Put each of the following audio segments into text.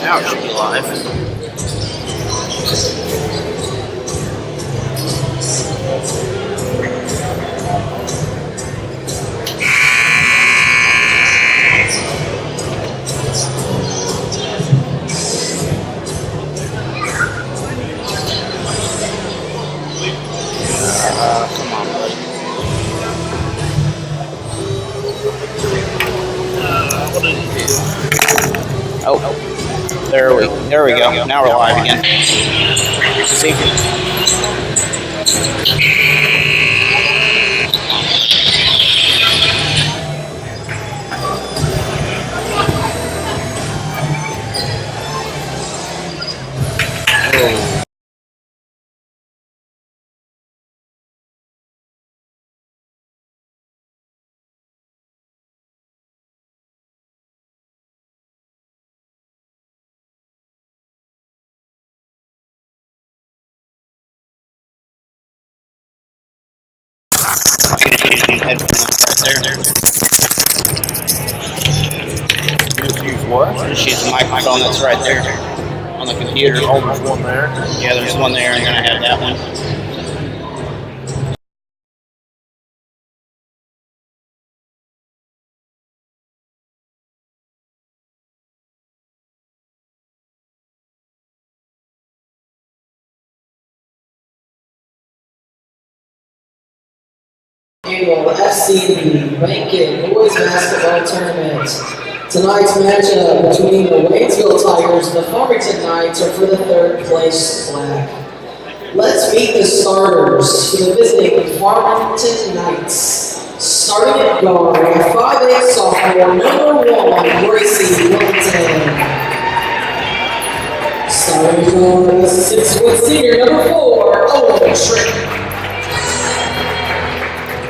Now it should be live. Come on, buddy. What did he do? Oh, there we go. Now we're live again. See? Oh. Use what? Just use the microphone that's right there on the computer. Oh, there's one there? Yeah, there's one there, and then I have that one. Annual FCB Rankin Boys Basketball Tournament. Tonight's matchup between the Waynesville Tigers and the Farmington Knights are for the third place flag. Let's meet the starters for the visiting Farmington Knights. Starting at guard, 5'8" sophomore, number 1, Gracie Wellington. Starting at guard, 6' senior, number 4, Owen Trick.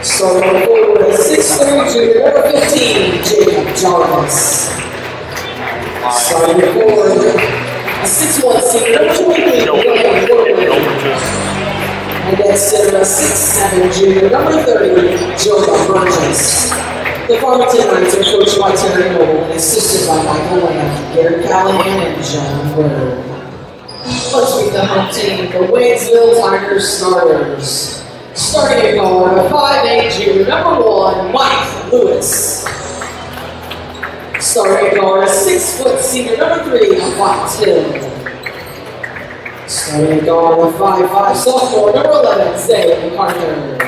Starting forward, 6'3" junior, number 15, Jacob Jarvis. Starting forward, 6'1" senior, number 23, William Woodward. And then center, 6'7" junior, number 30, Joe Burgess. The Farmington Knights are coached by Terry Noble and assisted by Michael Lamb, Garrett Callahan, and John Bird. Let's meet the home team, the Waynesville Tigers starters. Starting at guard, 5'8" junior, number 1, Mike Lewis. Starting at guard, 6' senior, number 3, White Hill. Starting at guard, 5'5" sophomore, number 11, Zay MacArthur.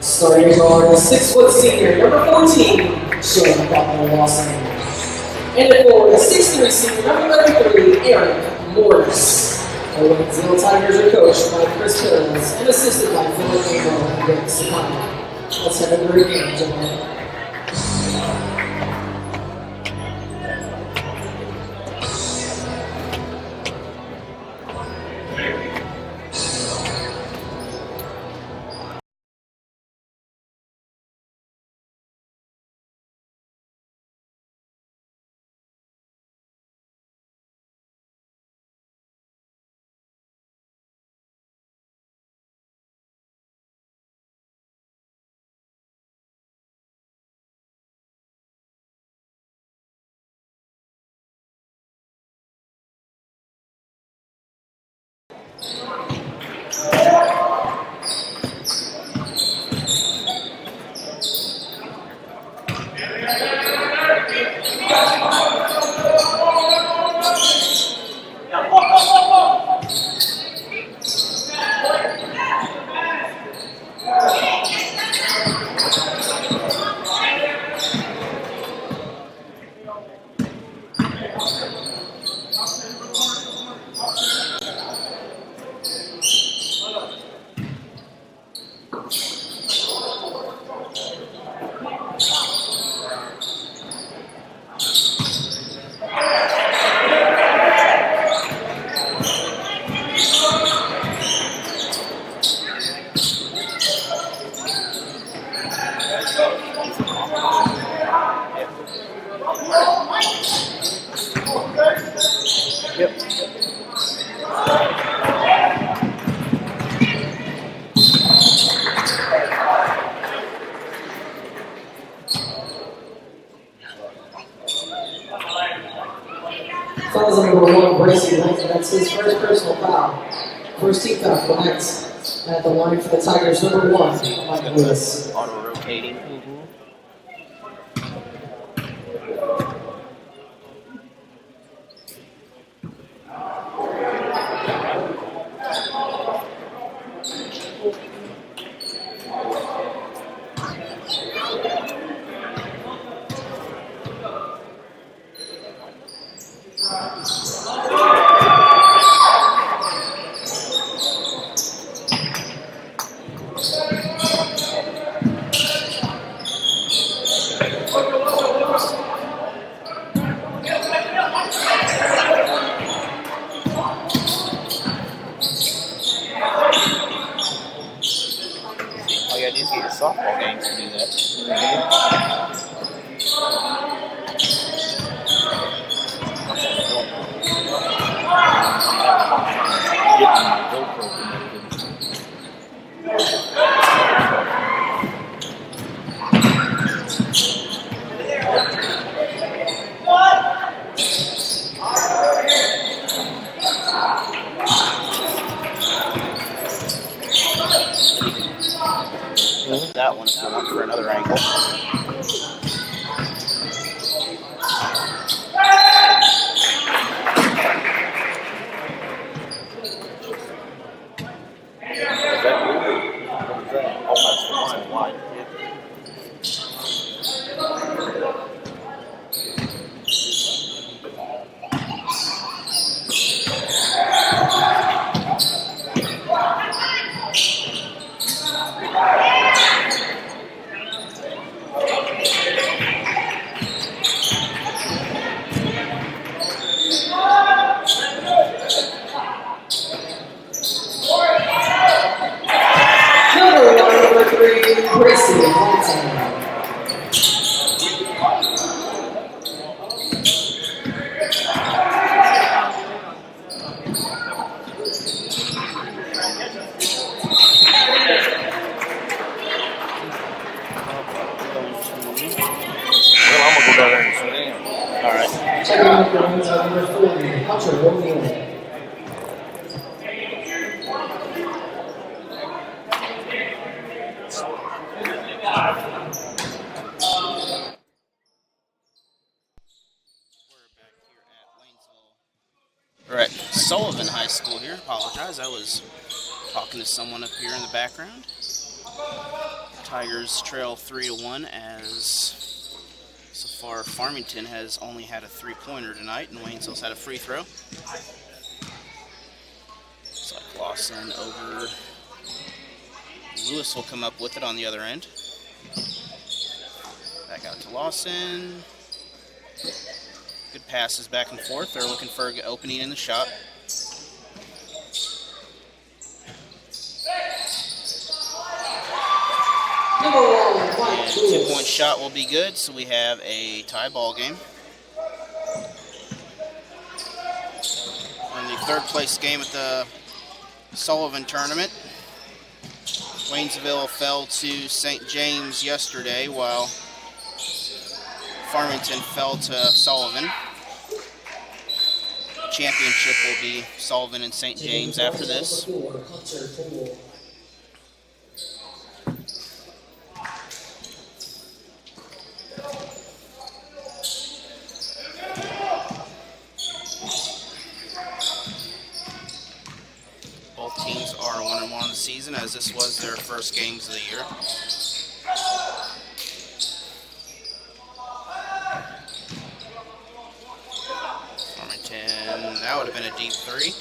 Starting at guard, 6' senior, number 14, Shane Butler Lawson. And at forward, 6'3" senior, number 33, Eric Morris. The Waynesville Tigers are coached by Chris Hills and assisted by Philip Abel and Rick Sapana. Let's have a great game, gentlemen. Fouls on number 1, Bracey Langford. That's his first personal foul. First team foul for the Knights. At the line for the Tigers, number 1, Mike Lewis. Auto rotating. All you gotta do is get your softball games to do that. That one if you want for another angle. We're at Sullivan High School here. Apologize, I was talking to someone up here in the background. Tigers trail 3-1 as so far Farmington has only had a three-pointer tonight and Waynesville's had a free throw. Looks like Lawson over Lewis will come up with it on the other end. Back out to Lawson. Good passes back and forth. They're looking for an opening in the shot. And 2-point shot will be good, so we have a tie ball game. In the third place game at the Sullivan tournament, Waynesville fell to St. James yesterday, while Farmington fell to Sullivan. Championship will be Sullivan and St. James after this. Both teams are 1-1 on the season, as this was their first games of the year. That would have been a deep three.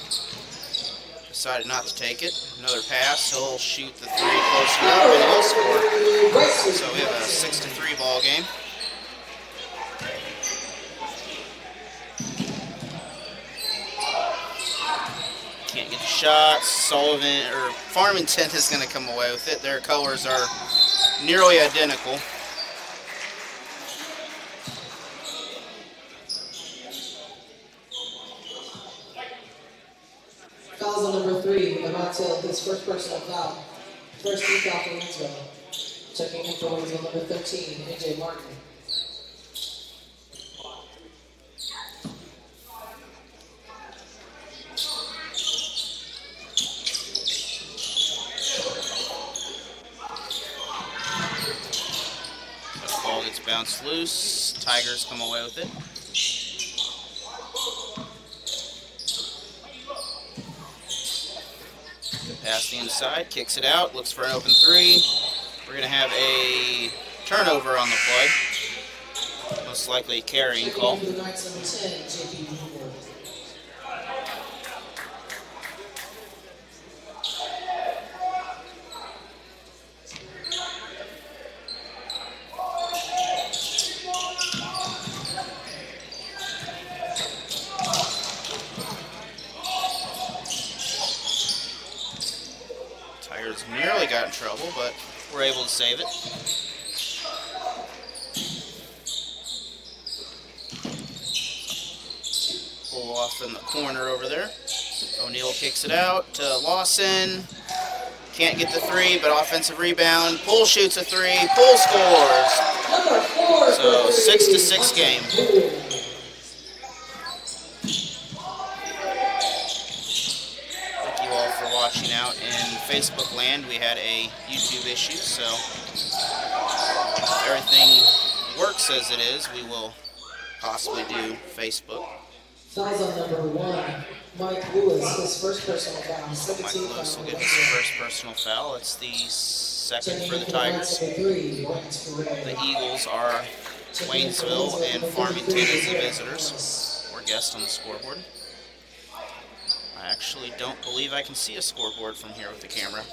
Decided not to take it. Another pass. He'll shoot the three close enough and he'll score. So we have a 6-3 ball game. Can't get the shot. Sullivan or Farmington is going to come away with it. Their colors are nearly identical. Fouls on number 3, about to his first personal foul. First team foul for Waynesville. Checking in for Waynesville, number 13, AJ Martin. bounced loose. Tigers come away with it. Good pass the inside, kicks it out, looks for an open three. We're going to have a turnover on the play. Most likely a carrying call. Tigers nearly got in trouble, but we're able to save it. Pull off in the corner over there. O'Neal kicks it out to Lawson. Can't get the three, but offensive rebound. Poole shoots a three. Poole scores. So 6-6 game. Thank you all for watching out in Facebook land. We had a YouTube issue, so if everything works as it is, we will possibly do Facebook. Fouls on number 1, Mike Lewis, his first personal foul. Mike Lewis will get his first personal foul. It's the second for the Tigers. The Eagles are Waynesville and Farmington as the visitors or guests on the scoreboard. I actually don't believe I can see a scoreboard from here with the camera.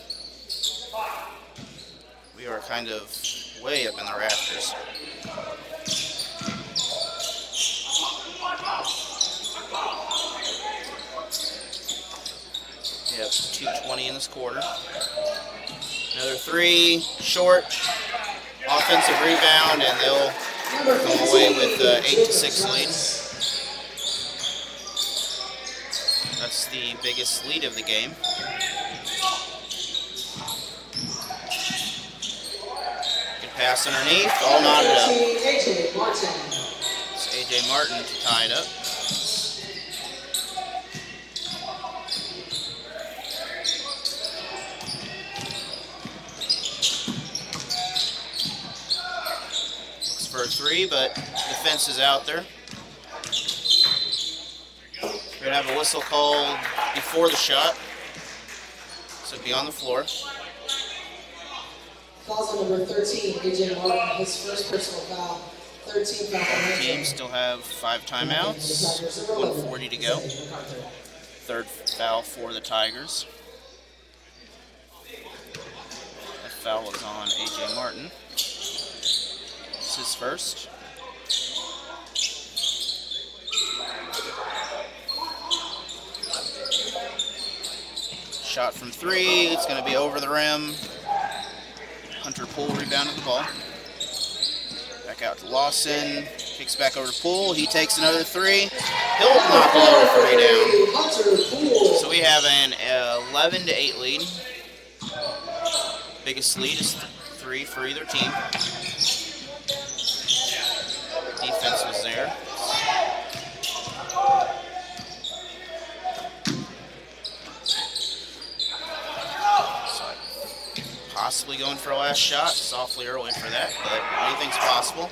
We are kind of way up in the rafters. We have 2:20 in this quarter. Another three, short, offensive rebound, and they'll come away with an 8-6 lead. That's the biggest lead of the game. Good pass underneath, all knotted up. It's A.J. Martin to tie it up. For a three, but the fence is out there. We're going to have a whistle called before the shot, so it'll be on the floor. Fouls on number 13, A.J. Martin, his first personal foul. 13 foul. Teams still have 5 timeouts, 1:40 to go. Third foul for the Tigers. That foul was on A.J. Martin. His first. Shot from three, it's going to be over the rim. Hunter Poole rebounded the ball. Back out to Lawson, kicks back over to Poole, he takes another three. He'll knock another three down. So we have an 11-8 lead. Biggest lead is 3 for either team. Defense was there. So possibly going for a last shot. It's awfully early for that, but anything's possible.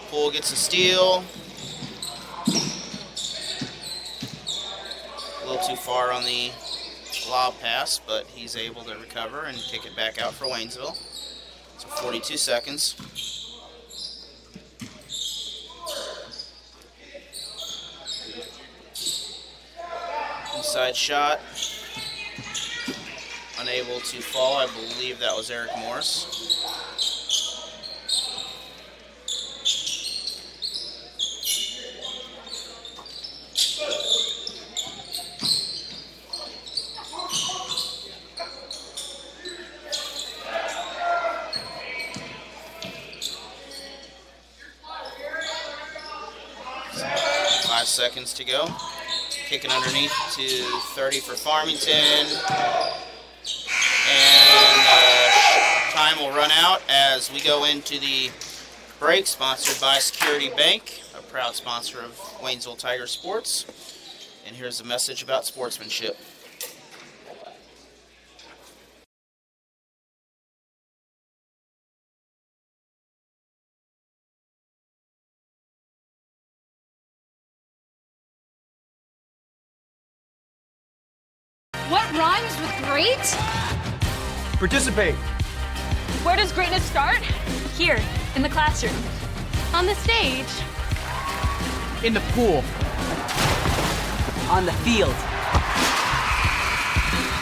Poole gets a steal. A little too far on the lob pass, but he's able to recover and kick it back out for Waynesville. So 42 seconds. Inside shot, unable to fall. I believe that was Eric Morris. Five seconds to go. Kicking underneath to 30 for Farmington. And time will run out as we go into the break, sponsored by Security Bank, a proud sponsor of Waynesville Tiger Sports. And here's a message about sportsmanship. What rhymes with great? Participate. Where does greatness start? Here, in the classroom. On the stage. In the pool. On the field.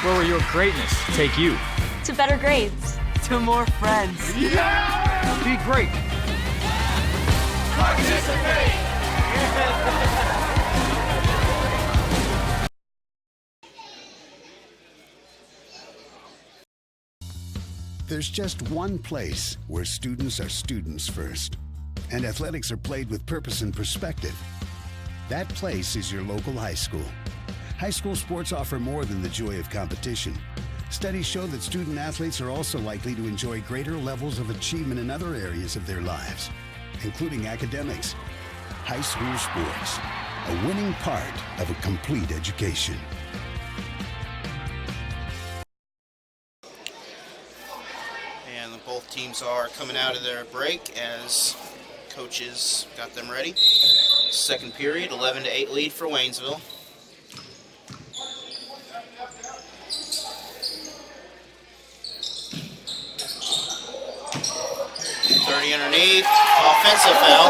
Where will your greatness take you? To better grades. To more friends. Yeah! Be great. Participate! There's just one place where students are students first, and athletics are played with purpose and perspective. That place is your local high school. High school sports offer more than the joy of competition. Studies show that student athletes are also likely to enjoy greater levels of achievement in other areas of their lives, including academics. High school sports, a winning part of a complete education. And both teams are coming out of their break as coaches got them ready. Second period, 11-8 lead for Waynesville. Underneath, offensive foul.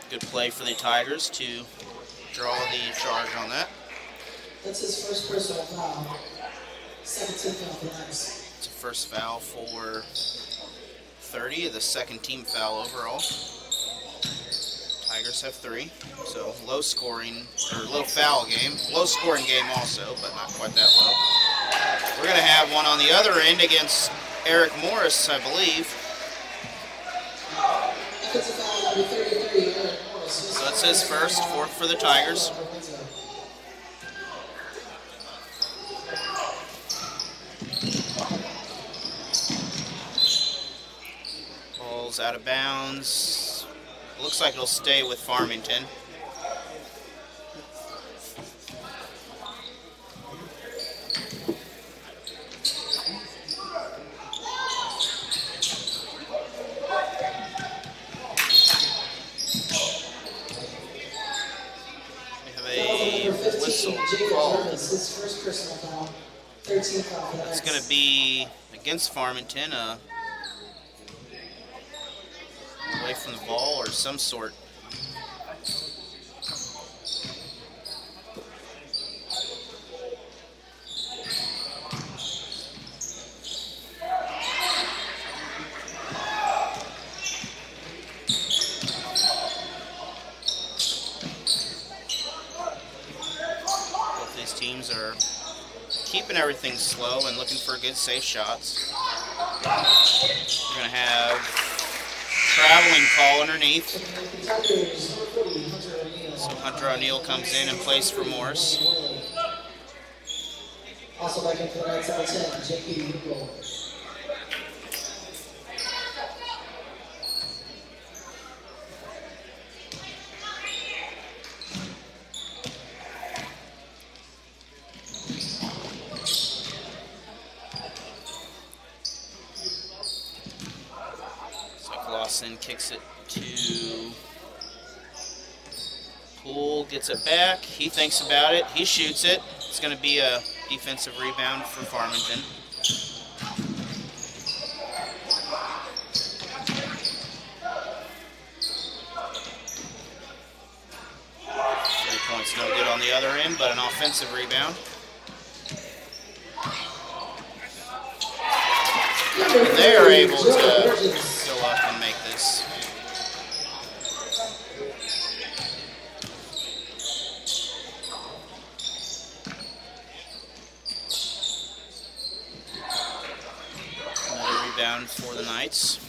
Good play for the Tigers to draw the charge on that. That's his first personal foul. Second team foul for Tigers. It's a first foul for 30, the second team foul overall. Tigers have 3, so low scoring, or low foul game. Low scoring game also, but not quite that low. We're going to have one on the other end against Eric Morris, I believe. So that's his first, fourth for the Tigers. Ball's out of bounds. Looks like it'll stay with Farmington. It's going to be against Farmington, away from the ball or some sort. Both these teams are keeping everything slow and looking for good safe shots. We're going to have traveling call underneath. So Hunter O'Neill comes in and plays for Morris. Also back in for the right side 10, J.P. Hugo. Kicks it to Poole, gets it back. He thinks about it. He shoots it. It's going to be a defensive rebound for Farmington. 3 points no good on the other end, but an offensive rebound. They are able to go up and make this. Another rebound for the Knights.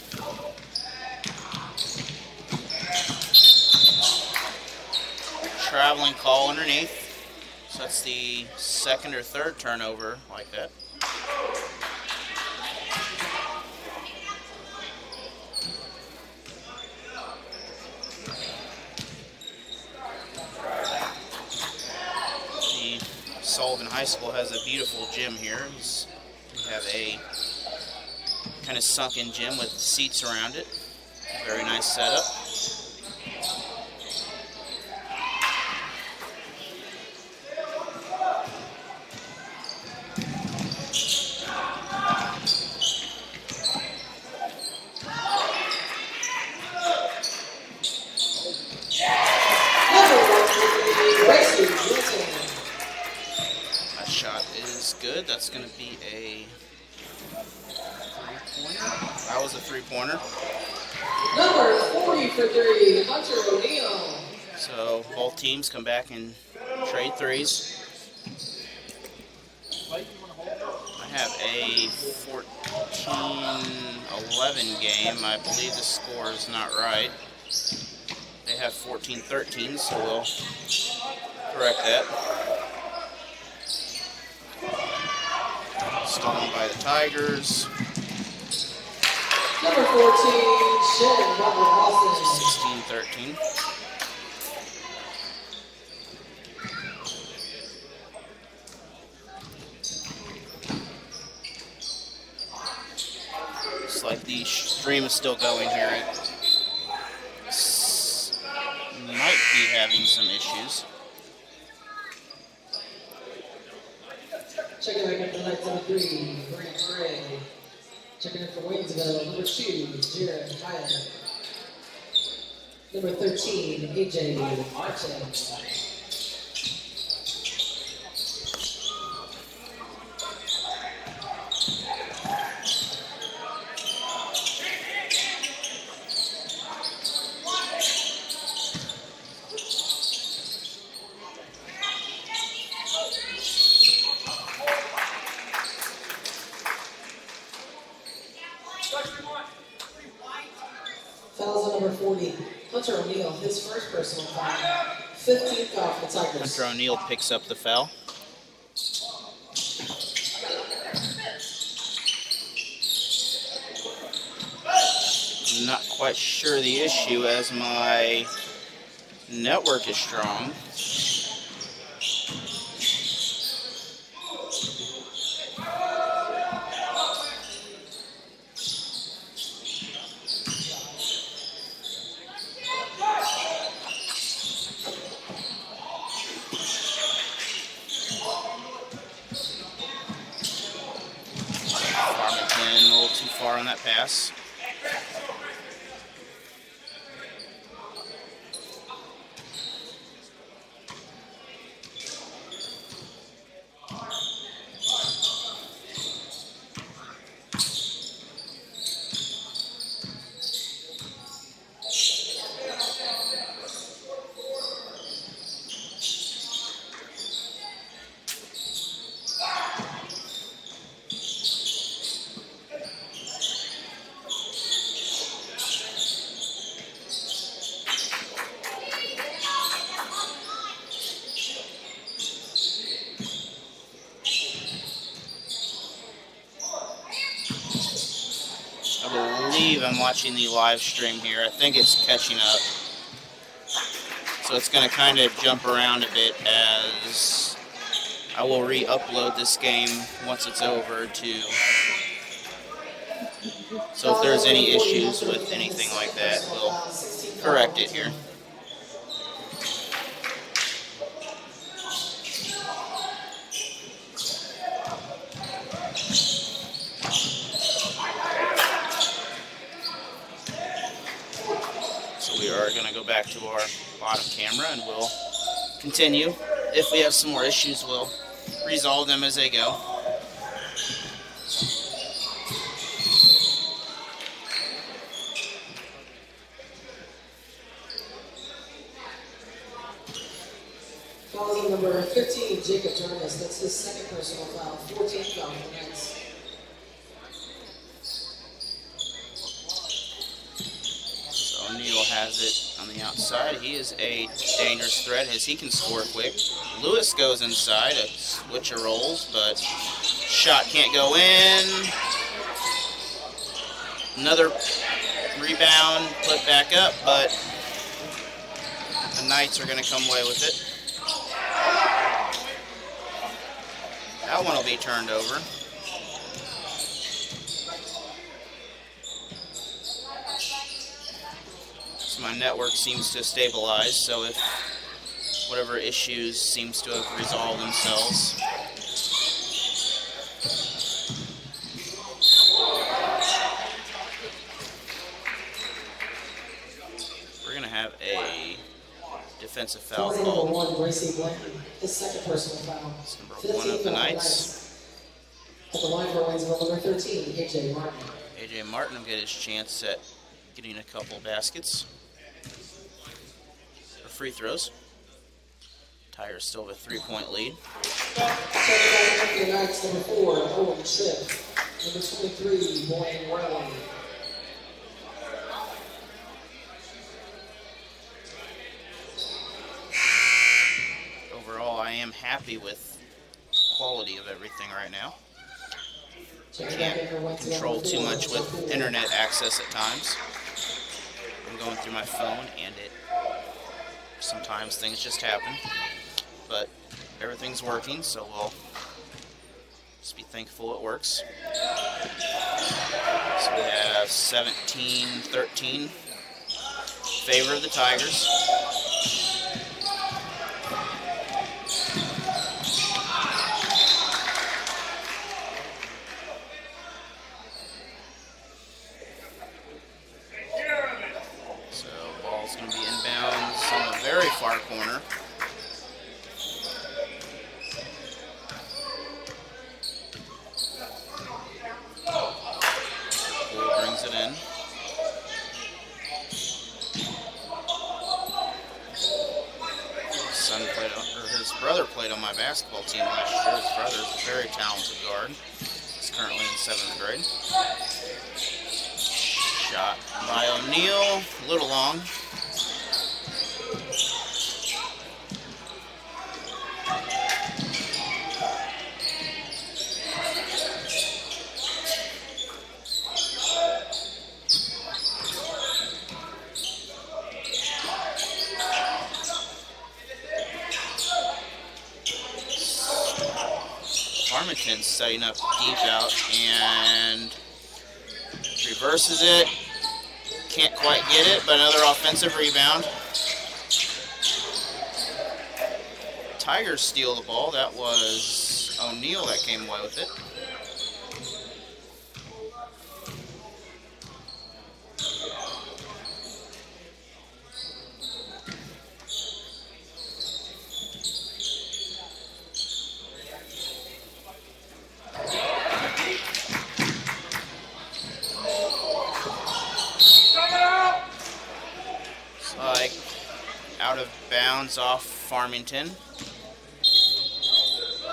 Traveling call underneath. So that's the second or third turnover like that. Sullivan High School has a beautiful gym here. We have a kind of sunken gym with seats around it. Very nice setup. good. That's going to be a three-pointer. That was a three-pointer. Number 40 for three, Hunter O'Neill. So both teams come back and trade threes. I have a 14-11 game. I believe the score is not right. They have 14-13, so we'll correct that. Stolen by the Tigers. Number 14, Shannon Butler Austin. 16-13. Looks like the stream is still going here. It might be having some issues. Checking back in for night number 3, Grant Gray. Checking in for Waynesville, number 2, Jared Hyatt. Number 13, AJ Martin. Fouls on number 40, Hunter O'Neill, his first personal foul. 15th foul for the Tigers. Hunter O'Neill picks up the foul. I'm not quite sure the issue as my network is strong. Farmington a little too far on that pass. I'm watching the live stream here. I think it's catching up. So it's going to kind of jump around a bit as I will re-upload this game once it's over to... So if there's any issues with anything like that, we'll correct it here. We are going to go back to our bottom camera and we'll continue. If we have some more issues, we'll resolve them as they go. Fouls on number 15, Jacob Jarvis. That's his second personal foul. 14th foul for the Knights. O'Neill has it on the outside. He is a dangerous threat as he can score quick. Lewis goes inside, a switch of rolls, but shot can't go in. Another rebound, put back up, but the Knights are going to come away with it. That one will be turned over. My network seems to stabilize, so if whatever issues seems to have resolved themselves. We're going to have a defensive foul called. Number 1, Gracie Blanton, his second personal foul. It's number 1 of the Knights. At the line for Waynesville, number 13, AJ Martin. AJ Martin will get his chance at getting a couple baskets or free throws. Tigers still have a 3-point lead. Checking back for number 4, Owen Tripp. Number 23, Boyne Riley. Overall, I am happy with quality of everything right now. Can't control too much with internet access at times. I'm going through my phone and sometimes things just happen. But everything's working, so we'll just be thankful it works. So we have 17-13 favor of the Tigers. Very far corner. Poole brings it in. His brother played on my basketball team last year. His brother's a very talented guard. He's currently in 7th grade. Shot by O'Neal, a little long. Farmington setting up deep out and reverses it. Can't quite get it, but another offensive rebound. Tigers steal the ball. That was O'Neal that came away with it. Out of bounds off Farmington.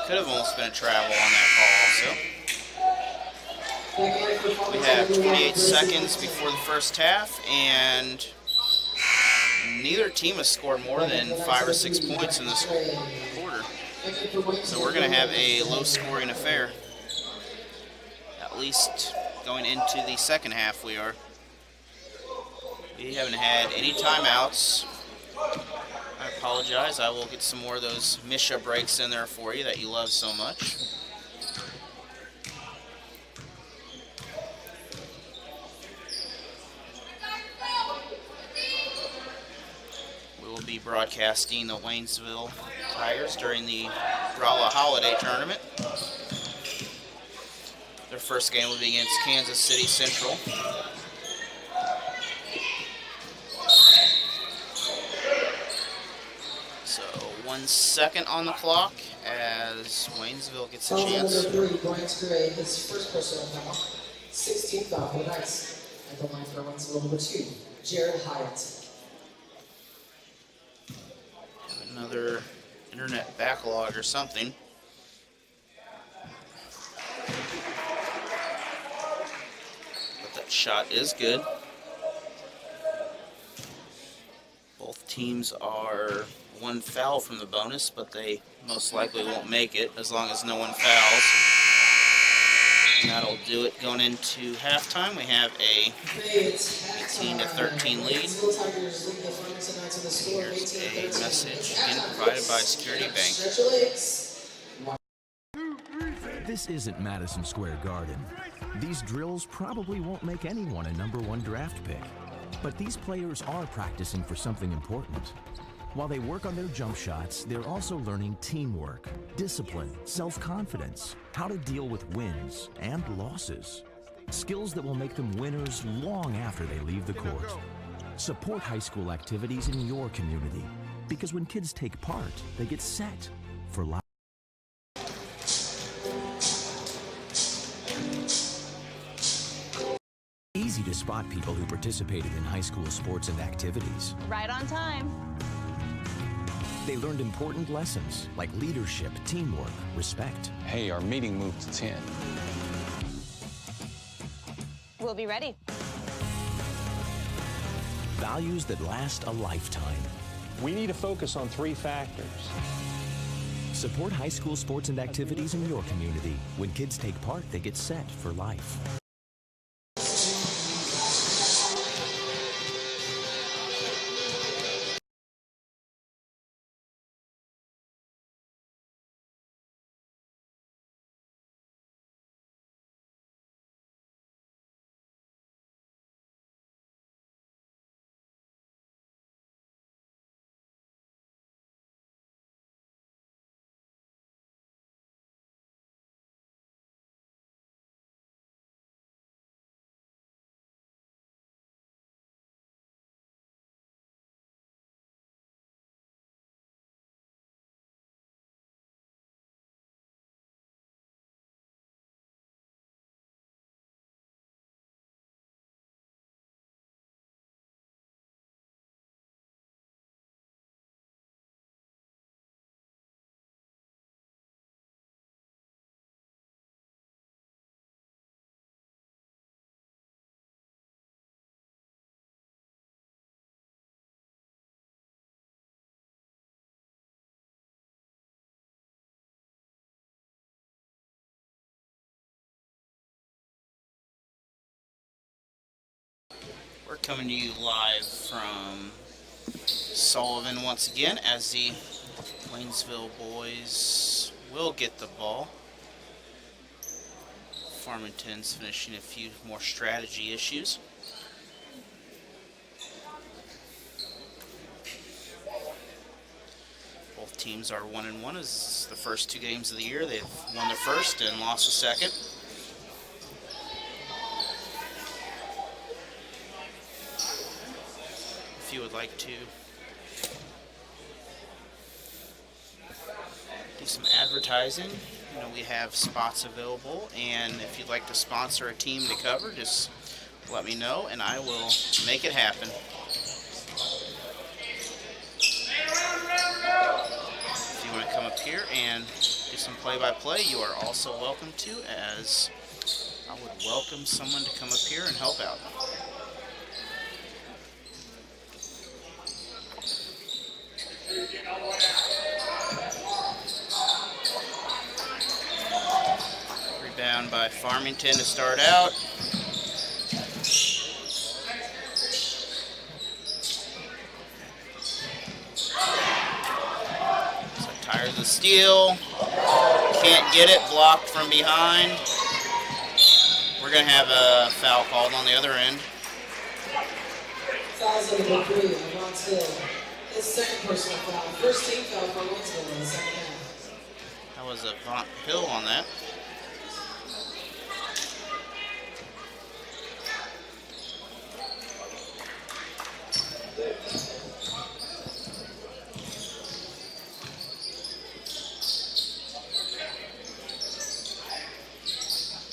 Could have almost been a travel on that call also. We have 28 seconds before the first half, and neither team has scored more than 5 or 6 points in this quarter. So we're going to have a low-scoring affair. At least going into the second half we are. We haven't had any timeouts. I apologize. I will get some more of those Misha breaks in there for you that you love so much. We will be broadcasting the Waynesville Tigers during the Rolla Holiday Tournament. Their first game will be against Kansas City Central. So 1 second on the clock as Waynesville gets a chance. Number 3, Bryant Gray, his first personal foul. 16th foul for the Knights. At the line for Waynesville, number 2, Jared Hyatt. Have another internet backlog or something. But that shot is good. Both teams are 1 foul from the bonus, but they most likely won't make it as long as no one fouls. And that'll do it going into halftime. We have a 18-13 lead. Here's a message again provided by Security Bank. This isn't Madison Square Garden. These drills probably won't make anyone a #1 draft pick. But these players are practicing for something important. While they work on their jump shots, they're also learning teamwork, discipline, self-confidence, how to deal with wins and losses. Skills that will make them winners long after they leave the court. Support high school activities in your community, because when kids take part, they get set for life. to spot people who participated in high school sports and activities. Right on time. They learned important lessons like leadership, teamwork, respect. Hey, our meeting moved to 10. We'll be ready. Values that last a lifetime. We need to focus on 3 factors. Support high school sports and activities in your community. When kids take part, they get set for life. We're coming to you live from Sullivan once again as the Waynesville boys will get the ball. Farmington's finishing a few more strategy issues. Both teams are 1-1 as the first 2 games of the year. They've won their first and lost the second. If you would like to do some advertising, you know, we have spots available, and if you'd like to sponsor a team to cover, just let me know and I will make it happen. If you want to come up here and do some play-by-play, you are also welcome to, as I would welcome someone to come up here and help out. Rebound by Farmington to start out. So tired of the steal. Can't get it, blocked from behind. We're going to have a foul called on the other end. Fouls on number 3 on Waynesville. His second personal foul. First team foul for Waynesville in the second half. That was a pill on that.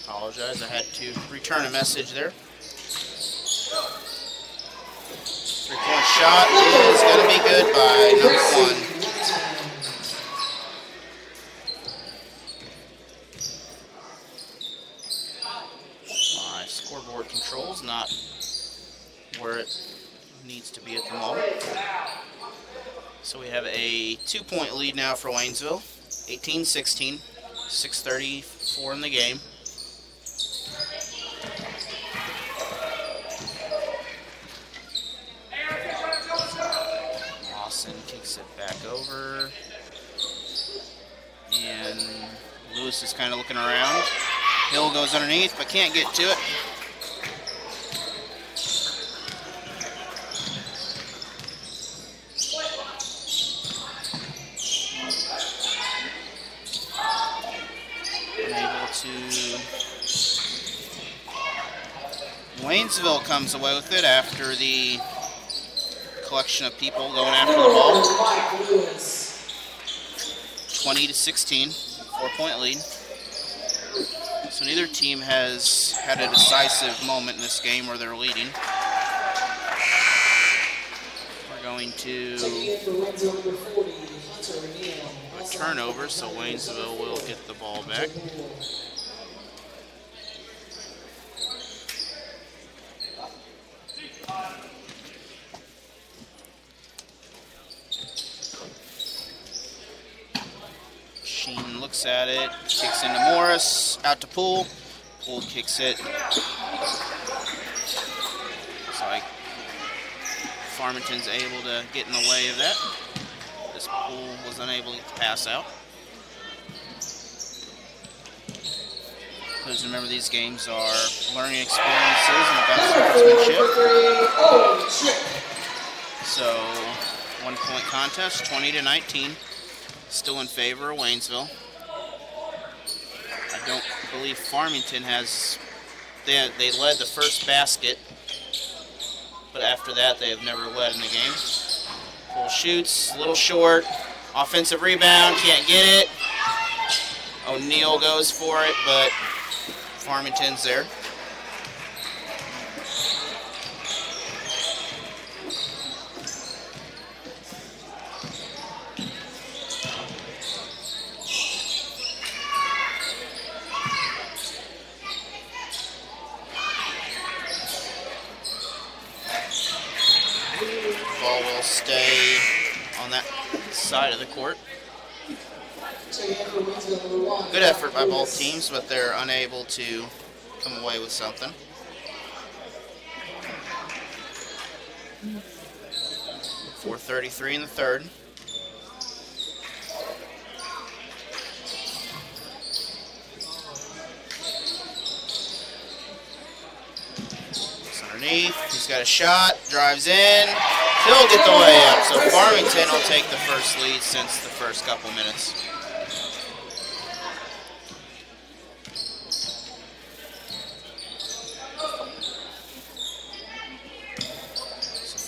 Apologize, I had to return a message there. 3-point shot is going to be good by number 1. My scoreboard control's not where it needs to be at the moment. So we have a 2-point lead now for Waynesville. 18-16, 6:34 in the game. Kicks it back over, and Lewis is kind of looking around. Hill goes underneath, but can't get to it. Unable to. Waynesville comes away with it after the collection of people going after the ball. 20-16, 4-point lead. So neither team has had a decisive moment in this game where they're leading. We're going to a turnover, so Waynesville will get the ball back. Sheen looks at it, kicks into Morris, out to Poole. Poole kicks it. Looks like Farmington's able to get in the way of that. This Poole was unable to pass out. Please remember these games are learning experiences and about sportsmanship. So, 1 point contest, 20-19. Still in favor of Waynesville. I don't believe Farmington has. They led the first basket, but after that they have never led in the game. Poole shoots, a little short. Offensive rebound, can't get it. O'Neal goes for it, but Farmington's there. Ball will stay on that side of the court. Good effort by both teams, but they're unable to come away with something. .433 in the third. It's underneath. He's got a shot. Drives in. He'll get the layup. So Farmington will take the first lead since the first couple minutes.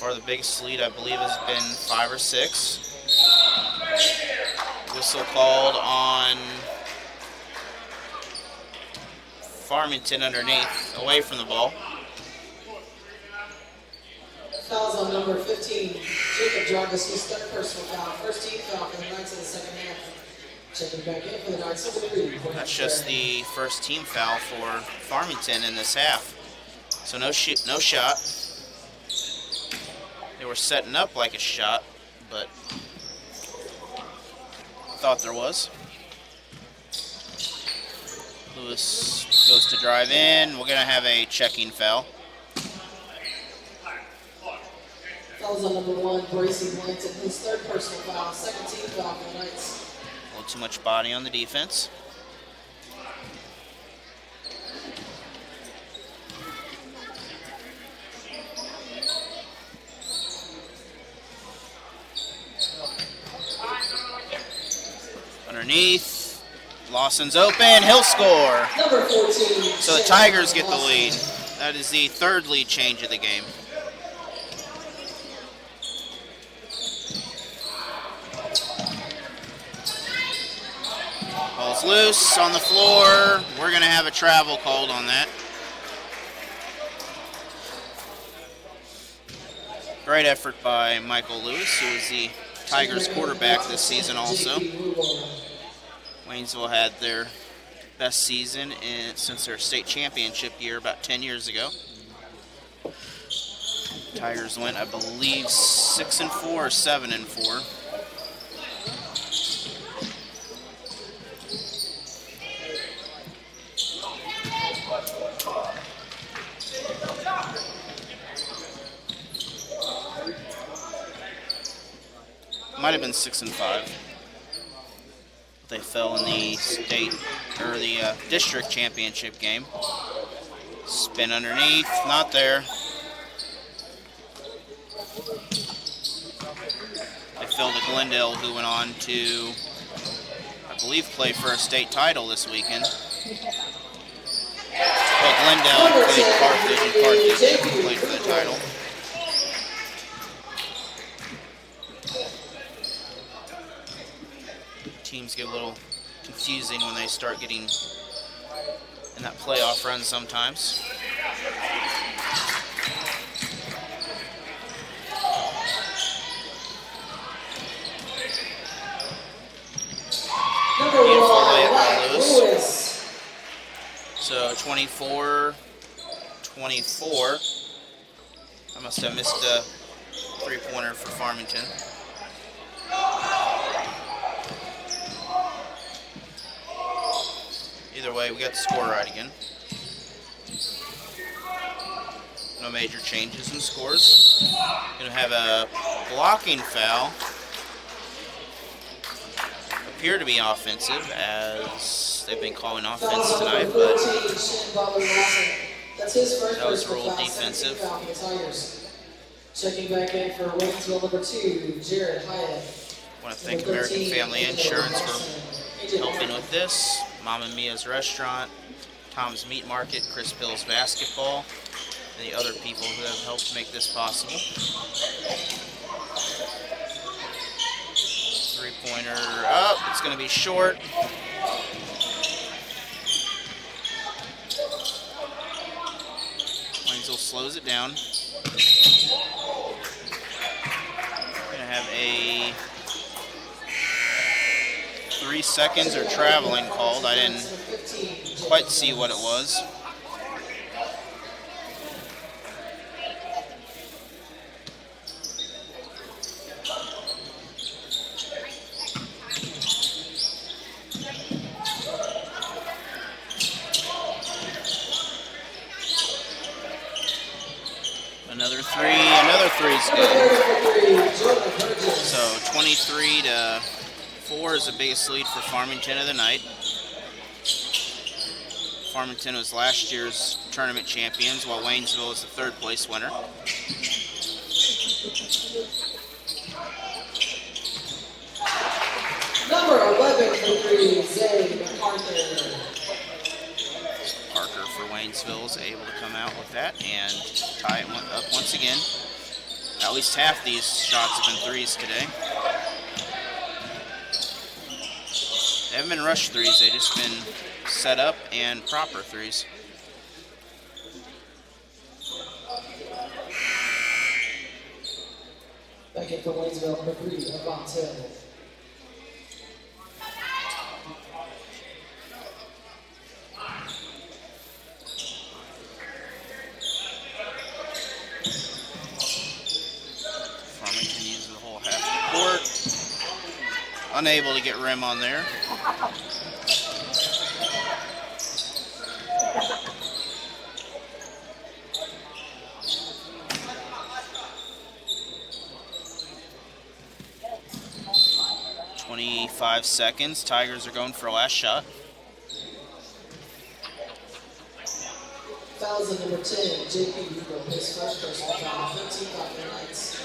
The biggest lead, I believe, has been 5 or 6. Whistle called on Farmington underneath, away from the ball. Fouls on number 15, Jacob Jarvis, his third personal foul. First team foul for the Knights in the second half. Checking back in for the Knights. That's just the first team foul for Farmington in this half. So no shot. They were setting up like a shot, but thought there was. Lewis goes to drive in. We're going to have a checking foul. Fouls on number 1, Bracey Blanton, his third personal foul. Second team foul for the Knights. A little too much body on the defense. Underneath, Lawson's open, he'll score. Number 14. So the Tigers get the lead. That is the third lead change of the game. Ball's loose on the floor. We're going to have a travel called on that. Great effort by Michael Lewis, who is the Tigers quarterback this season also. Waynesville had their best season since their state championship year about 10 years ago. Tigers went, I believe, 6-4 or 7-4. Might have been 6-5. They fell in the state or the district championship game. Spin underneath, not there. They fell to Glendale, who went on to, I believe, play for a state title this weekend. Well, Glendale played Carthage, and Carthage played for the title. Teams get a little confusing when they start getting in that playoff run sometimes. Beautiful layup by Lewis. So 24-24. I must have missed a three-pointer for Farmington. Either way, we got the score right again. No major changes in scores. Gonna have a blocking foul. Appear to be offensive, as they've been calling offense tonight, but that was ruled defensive. Checking back in for Waynesville number 2, Jared Hyatt. I want to thank American Family Insurance for helping with this. Mama Mia's Restaurant, Tom's Meat Market, Chris Bill's Basketball, and the other people who have helped make this possible. Three-pointer up. It's going to be short. Waynesville slows it down. Going to have a 3 seconds or traveling called. I didn't quite see what it was. Another three's good. So 23-4 is the biggest lead for Farmington of the night. Farmington was last year's tournament champions, while Waynesville is the third place winner. Number 11 for 3, Zay MacArthur. Parker for Waynesville is able to come out with that and tie it up once again. At least half these shots have been threes today. They haven't been rush threes, they've just been set up and proper threes. Back in for Waynesville, number 3, Avant Hill. Farmington uses the whole half court. Unable to get rim on there. .25 seconds. Tigers are going for a last shot. Fouls in number 10, JP Eagle, his first personal foul, 13 by the Knights.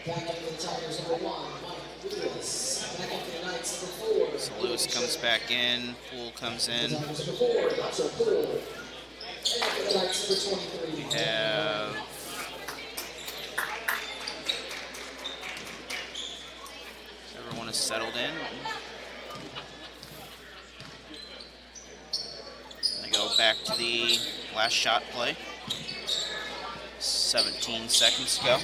Back in for the Tigers, number 1, Mike Lewis. Back in for the Knights, number 4. So Lewis comes back in, Poole comes in. Tigers, number 4, Nacho Poole. And for the Knights, number 23. We have everyone is settled in. I go back to the last shot play. 17 seconds to go.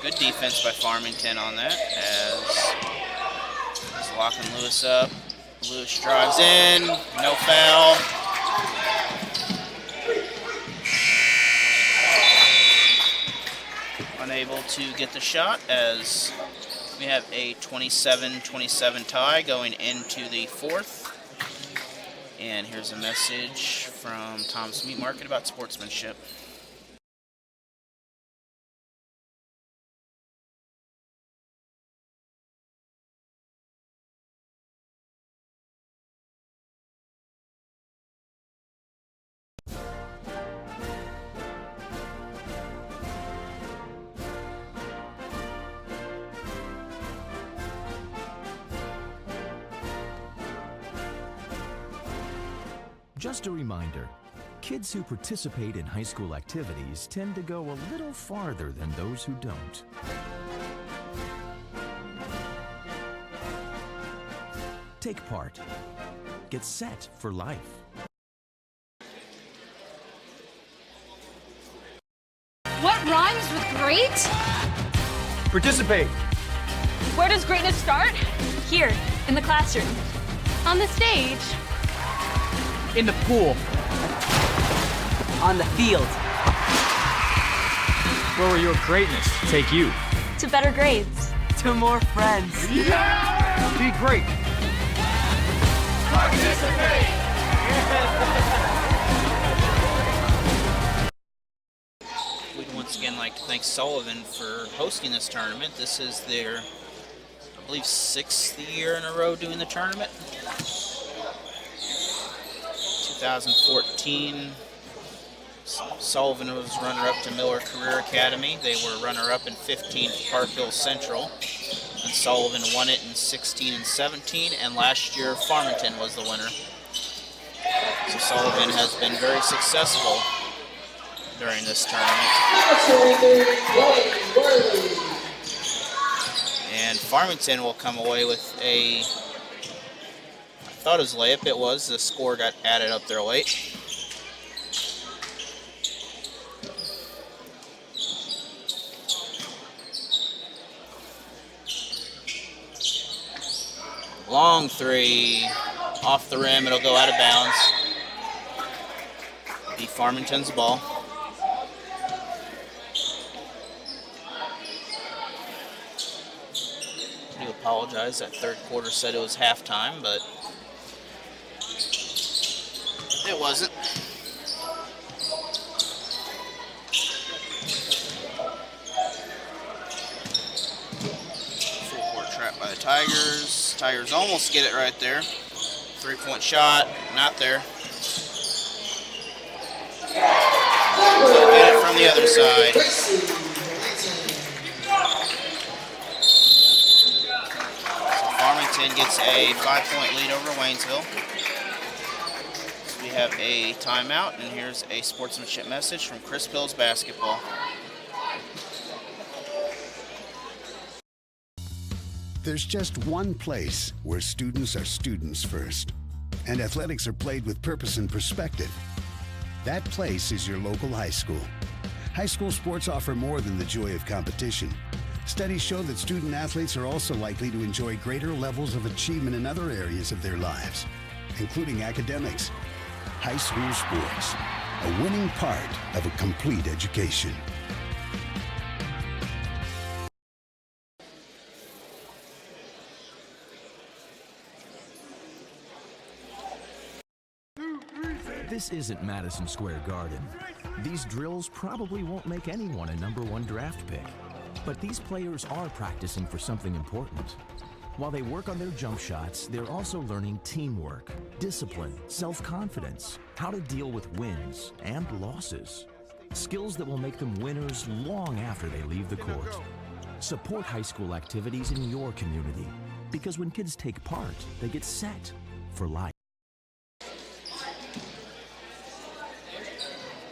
Good defense by Farmington on that, as he's locking Lewis up. Lewis drives in, no foul. Unable to get the shot, as we have a 27-27 tie going into the fourth. And here's a message from Tom's Meat Market about sportsmanship. Just a reminder, kids who participate in high school activities tend to go a little farther than those who don't. Take part. Get set for life. What rhymes with great? Participate. Where does greatness start? Here, in the classroom. On the stage. In the pool. On the field. Where will your greatness take you? To better grades. To more friends. Be great. We'd once again like to thank Sullivan for hosting this tournament. This is their, I believe, 6th year in a row doing the tournament. 2014, Sullivan was runner-up to Miller Career Academy. They were runner-up in 15 to Park Hill Central. And Sullivan won it in 16 and 17, and last year Farmington was the winner. So Sullivan has been very successful during this tournament. And Farmington will come away with a, I thought it was layup, it was, the score got added up there late. Long three, off the rim, it'll go out of bounds. Be Farmington's ball. I do apologize, that third quarter said it was halftime, but it wasn't. Full court trap by the Tigers. Tigers almost get it right there. 3-point shot, not there. They'll get it from the other side. So Farmington gets a 5-point lead over Waynesville. So we have a timeout, and here's a sportsmanship message from Chris Pills Basketball. There's just one place where students are students first, and athletics are played with purpose and perspective. That place is your local high school. High school sports offer more than the joy of competition. Studies show that student athletes are also likely to enjoy greater levels of achievement in other areas of their lives, including academics. High school sports, a winning part of a complete education. This isn't Madison Square Garden. These drills probably won't make anyone a #1 draft pick. But these players are practicing for something important. While they work on their jump shots, they're also learning teamwork, discipline, self-confidence, how to deal with wins and losses. Skills that will make them winners long after they leave the court. Support high school activities in your community, because when kids take part, they get set for life.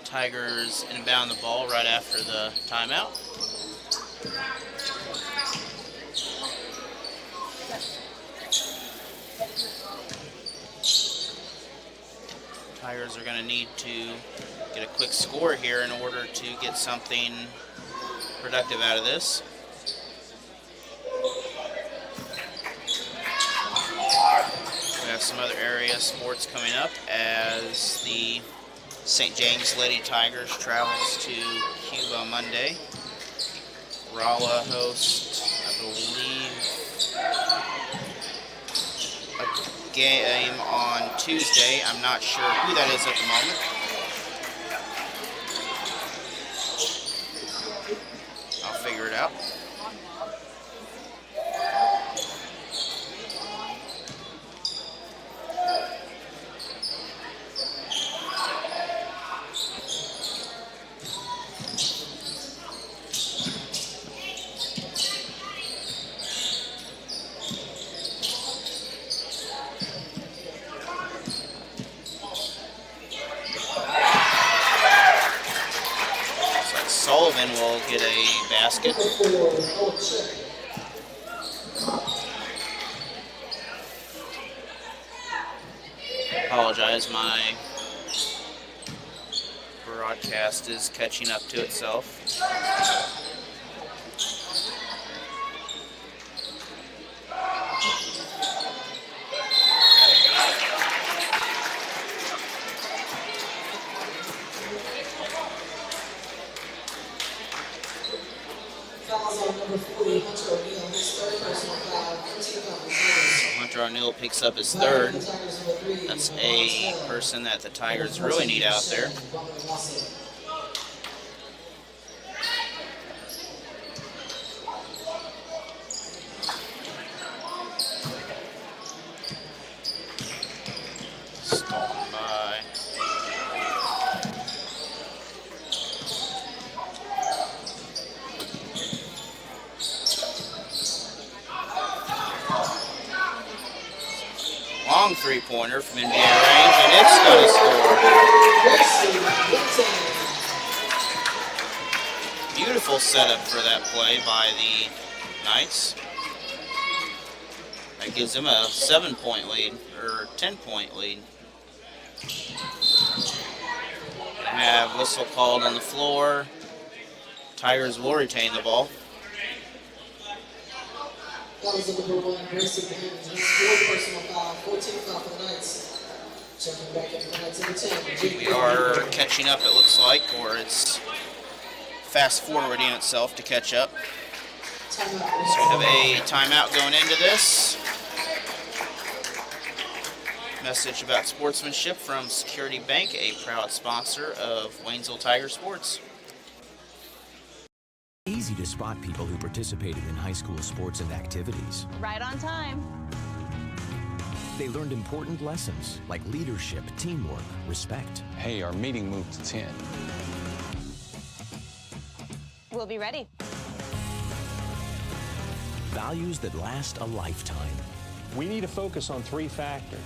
Tigers inbound the ball right after the timeout. Tigers are going to need to get a quick score here in order to get something productive out of this. We have some other area sports coming up as the St. James Lady Tigers travels to Cuba Monday. Rolla hosts, I believe, a game on Tuesday. I'm not sure who that is at the moment. I'll figure it out. Sullivan will get a basket. Apologize, my broadcast is catching up to itself. Hunter O'Neill picks up his third. That's a person that the Tigers really need out there. Stolen by long three-pointer from NBA range, and it's going to score. Beautiful setup for that play by the Knights. That gives them a 7-point lead, or 10-point lead. Gonna have whistle called on the floor. Tigers will retain the ball. That was the number 1, Gracie Bannon. His 4th personal foul, 14th foul for the Knights. Checking back at the Knights in the 10. We are catching up, it looks like, or it's fast-forwarding itself to catch up. So we have a timeout going into this. Message about sportsmanship from Security Bank, a proud sponsor of Waynesville Tiger Sports. Easy to spot people who participated in high school sports and activities. Right on time. They learned important lessons like leadership, teamwork, respect. Hey, our meeting moved to 10. We'll be ready. Values that last a lifetime. We need to focus on 3 factors.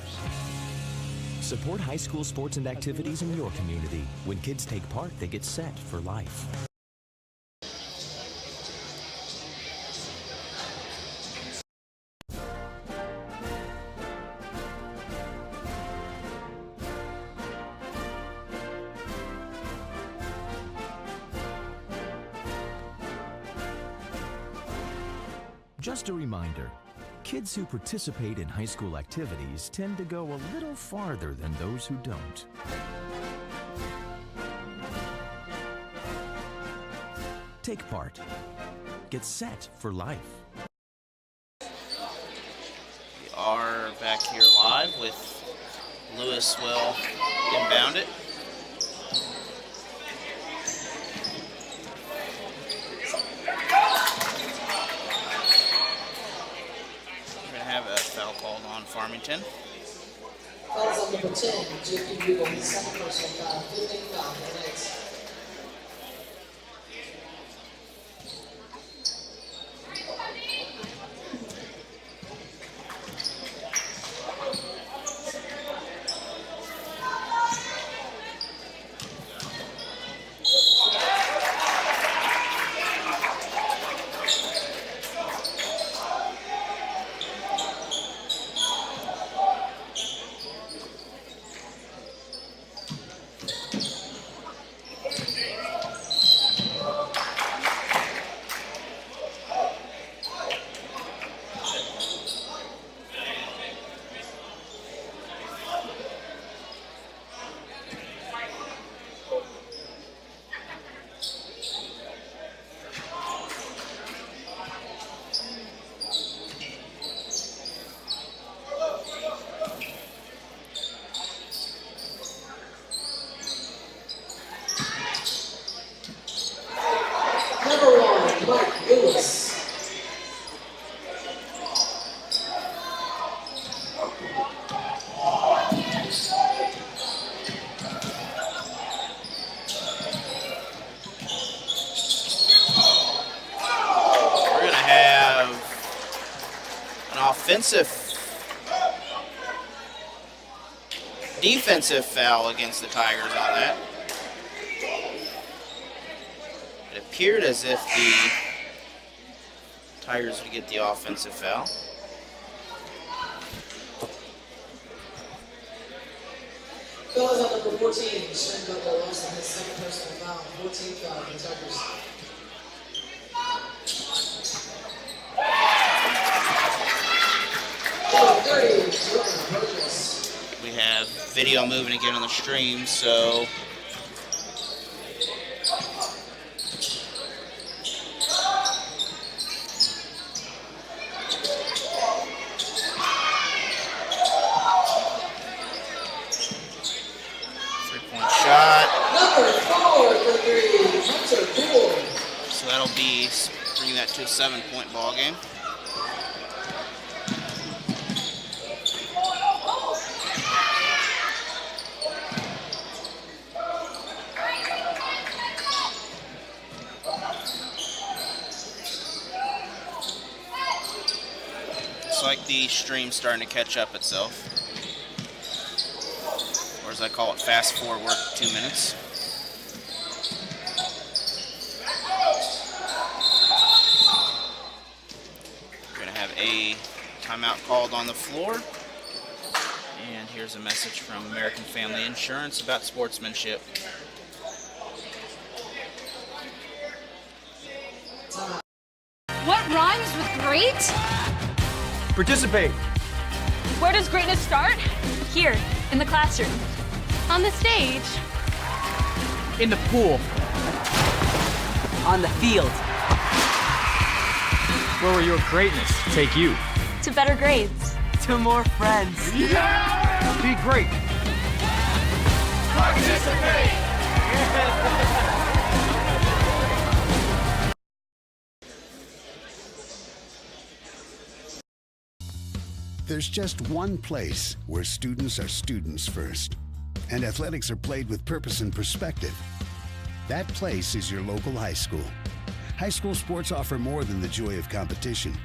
Support high school sports and activities in your community. When kids take part, they get set for life. Just a reminder, kids who participate in high school activities tend to go a little farther than those who don't. Take part. Get set for life. We are back here live with Lewis will inbound it. Have a foul called on Farmington. Fouls on number 10, J.P. Bugle, his 2nd personal foul, 15th foul for the Knights. Defensive foul against the Tigers on that. It appeared as if the Tigers would get the offensive foul. Fellas on number 14, Shane Butler lost on his second personal foul, 14 foul for the Tigers. We have video moving again on the stream, so three-point shot. Number 4 for three, Hunter Poole. So that'll be bringing that to a 7-point ball game. Like the stream's starting to catch up itself, or as I call it, fast forward 2 minutes. We're going to have a timeout called on the floor, and here's a message from American Family Insurance about sportsmanship. What rhymes with great? Participate. Where does greatness start? Here, in the classroom. On the stage. In the pool. On the field. Where will your greatness take you? To better grades. To more friends. Be great. There's just one place where students are students first, and athletics are played with purpose and perspective. That place is your local high school. High school sports offer more than the joy of competition.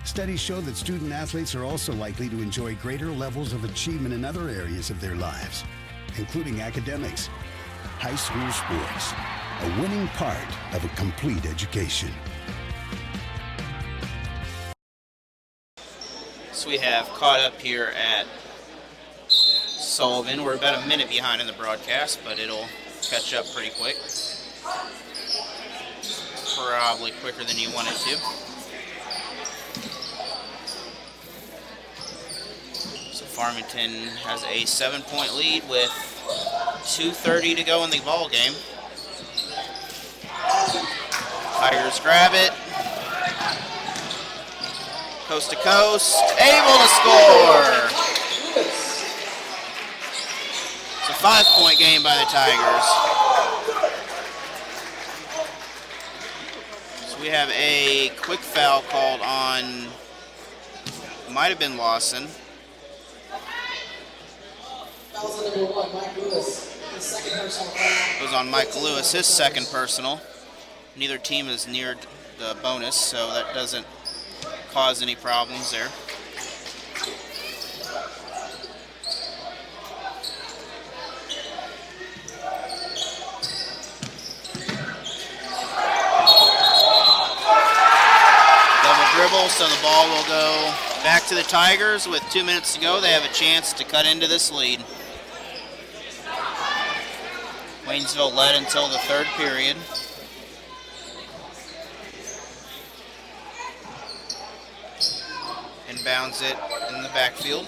Studies show that student athletes are also likely to enjoy greater levels of achievement in other areas of their lives, including academics. High school sports, a winning part of a complete education. So we have caught up here at Sullivan. We're about a minute behind in the broadcast, but it'll catch up pretty quick. Probably quicker than you want it to. So Farmington has a 7-point lead with 2:30 to go in the ball game. Tigers grab it. Coast to coast, able to score. It's a 5-point game by the Tigers. So we have a quick foul called on, might have been Lawson. Fouls on number 1, Mike Lewis. His second personal foul. It was on Mike Lewis, his second personal. Neither team is near the bonus, so that doesn't cause any problems there. Double dribble, so the ball will go back to the Tigers. With 2 minutes to go, they have a chance to cut into this lead. Waynesville led until the third period. Inbounds it in the backfield.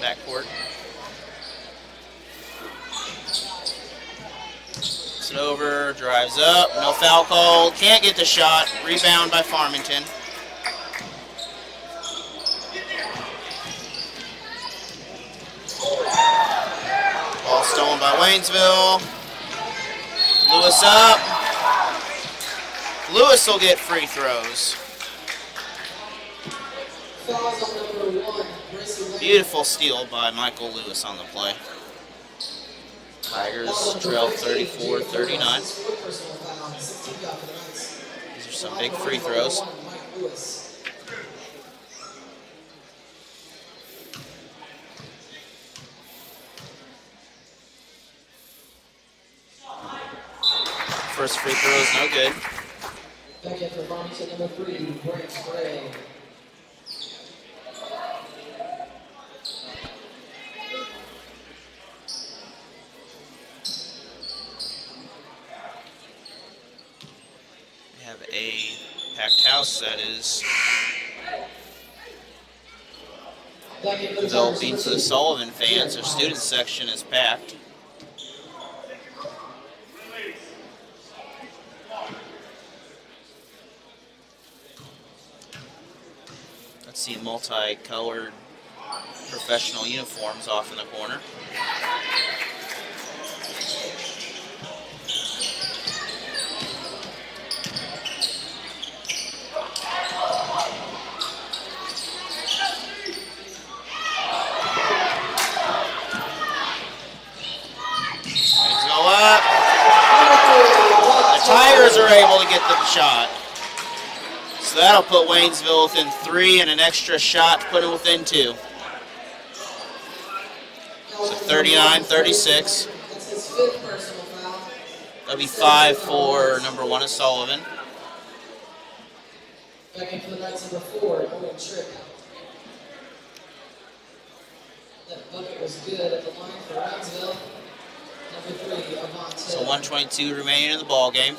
Backcourt. It's over, drives up, no foul call, can't get the shot, rebound by Farmington. Ball stolen by Waynesville. Lewis up. Lewis will get free throws. Beautiful steal by Michael Lewis on the play. Tigers trail 34-39. These are some big free throws. First free throw is no good. Back after Farmington number 3, Brent Gray. have a packed house that is developing for the Sullivan fans. Their student section is packed. Let's see multicolored professional uniforms off in the corner. Tigers are able to get the shot. So that'll put Waynesville within 3 and an extra shot to put it within 2. So 39-36. That's his 5th personal foul. That'll be 5 for number 1 is Sullivan. Back in for the Knights, number 4, Owen Trick. That bucket was good at the line for Waynesville. Number 3, Avant. So 1:22 remaining in the ball game.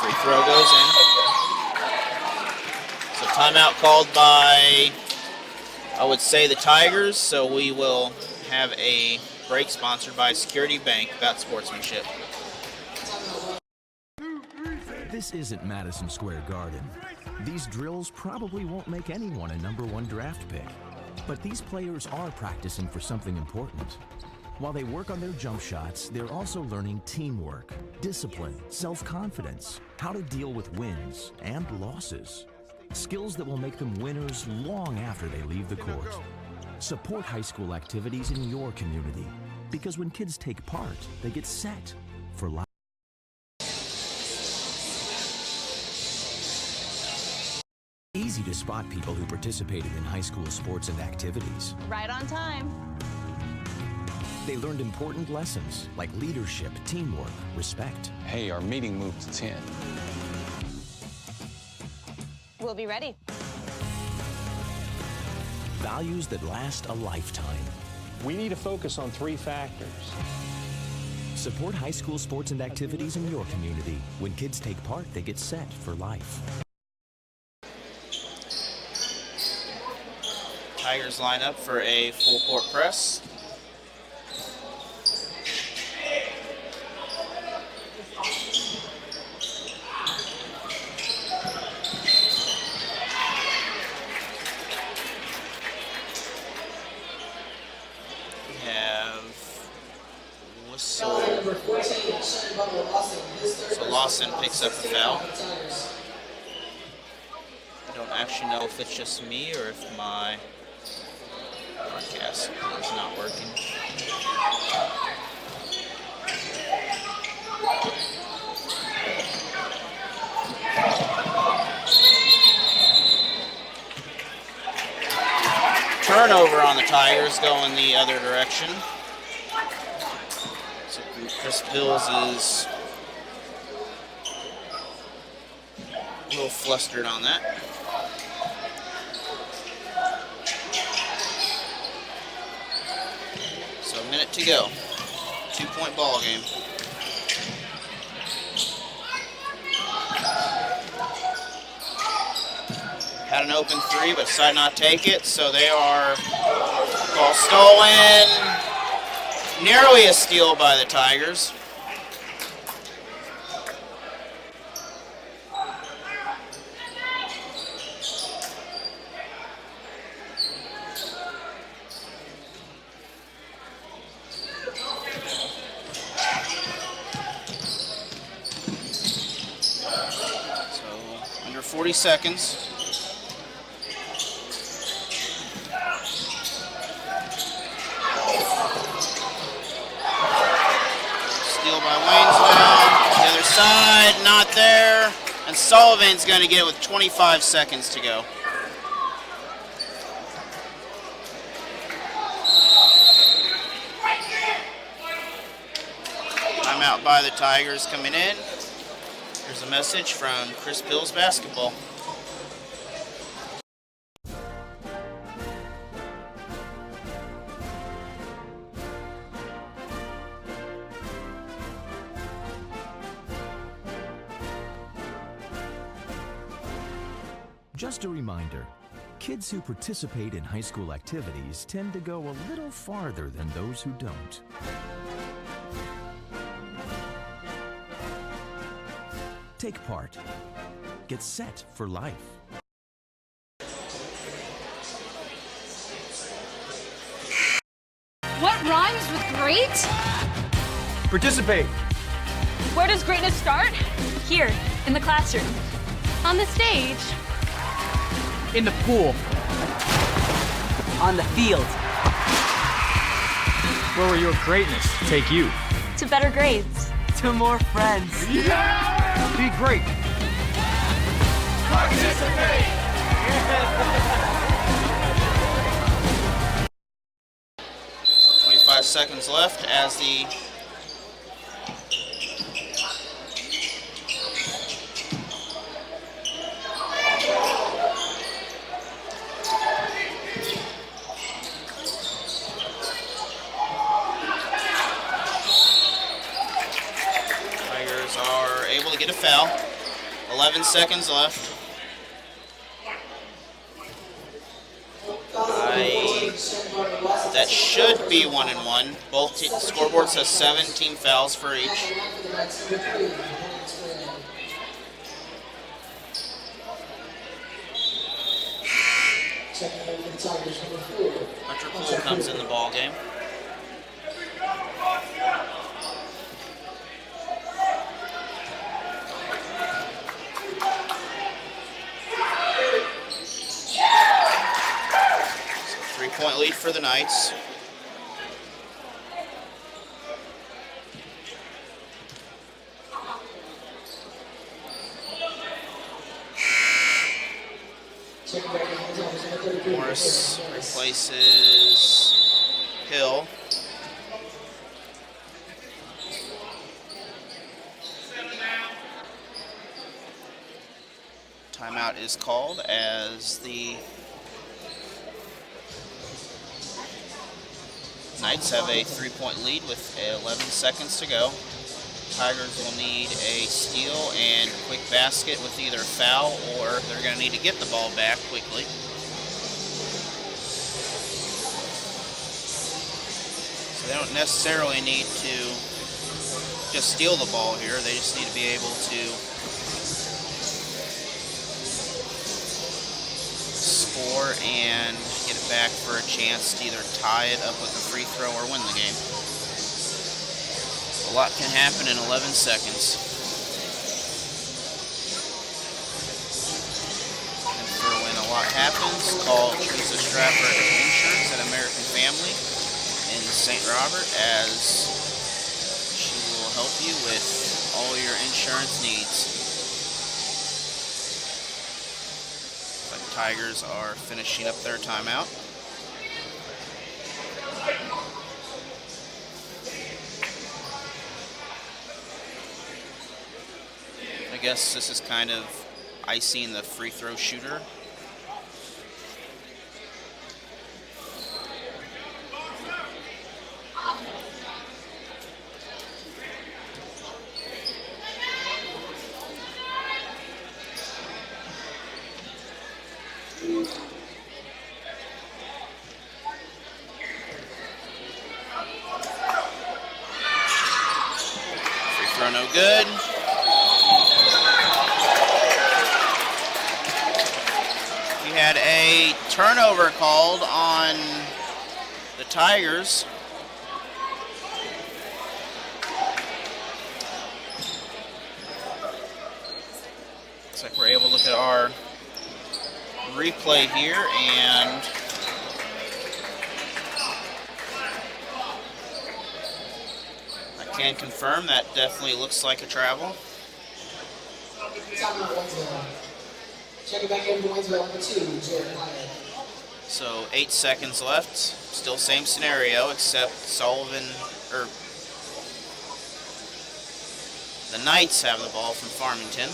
Free throw goes in. So timeout called by, I would say, the Tigers. So we will have a break sponsored by Security Bank about sportsmanship. This isn't Madison Square Garden. These drills probably won't make anyone a #1 draft pick. But these players are practicing for something important. While they work on their jump shots, they're also learning teamwork, discipline, self-confidence, how to deal with wins and losses. Skills that will make them winners long after they leave the court. Support high school activities in your community, because when kids take part, they get set for life. Easy to spot people who participated in high school sports and activities. Right on time. They learned important lessons like leadership, teamwork, respect. Hey, our meeting moved to 10. We'll be ready. Values that last a lifetime. We need to focus on 3 factors. Support high school sports and activities in your community. When kids take part, they get set for life. Tigers line up for a full court press. We have whistle. Number 14, Shane Butler Lawson. So Lawson picks up the foul. I don't actually know if it's just me or if my broadcast is not working. Turnover on the Tigers going the other direction. So Chris Bills is a little flustered on that. So a minute to go. 2-point ball game. Had an open 3, but decided not to take it, so they are ball stolen. Nearly a steal by the Tigers. So under 40 seconds. By Waynesville, the other side, not there, and Sullivan's going to get it with 25 seconds to go. Timeout by the Tigers coming in. Here's a message from Chris Bills Basketball. Just a reminder, kids who participate in high school activities tend to go a little farther than those who don't. Take part. Get set for life. What rhymes with great? Participate. Where does greatness start? Here, in the classroom. On the stage. In the pool. On the field. Where will your greatness take you? To better grades. To more friends. Be great. 25 seconds left as the Tigers are able to get a foul. 11 seconds left. That should be 1-1. Both scoreboards have 17 fouls for each. Hunter Poole comes in the ball game. Three-point lead for the Knights. Morris replaces Hill. Timeout is called as the Knights have a three-point lead with 11 seconds to go. Tigers will need a steal and quick basket with either foul or they're going to need to get the ball back quickly. So they don't necessarily need to just steal the ball here. They just need to be able to score and get it back for a chance to either tie it up with a free throw or win the game. A lot can happen in 11 seconds. And for when a lot happens, call Teresa Stratford Insurance at American Family in St. Robert, as she will help you with all your insurance needs. The Tigers are finishing up their timeout. I guess this is kind of icing the free throw shooter. Free throw no good. Had a turnover called on the Tigers. Looks like we're able to look at our replay here, and I can confirm that definitely looks like a travel. Check it back in to Waynesville number 2, Jared Hyde. So 8 seconds left. Still same scenario, except Sullivan, or the Knights have the ball from Farmington.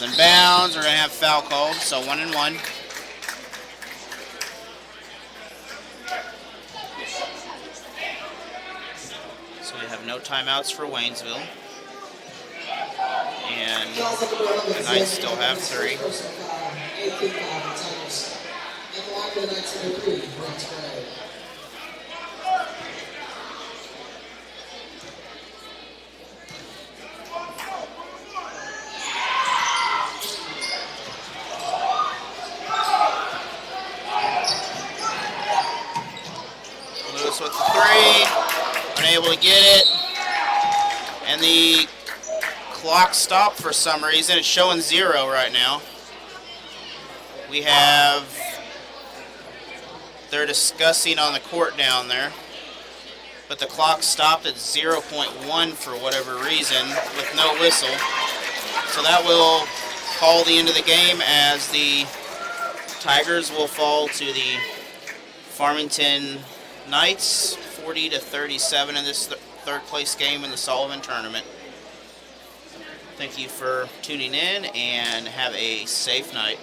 in bounds. We're going to have foul called, so 1 and 1. So we have no timeouts for Waynesville. And the Knights still have 3. Lewis with the 3, unable to get it, and the clock stopped for some reason. It's showing 0 right now. They're discussing on the court down there, but the clock stopped at 0.1 for whatever reason with no whistle. So that will call the end of the game, as the Tigers will fall to the Farmington Knights 40-37 in this third place game in the Sullivan tournament. Thank you for tuning in, and have a safe night.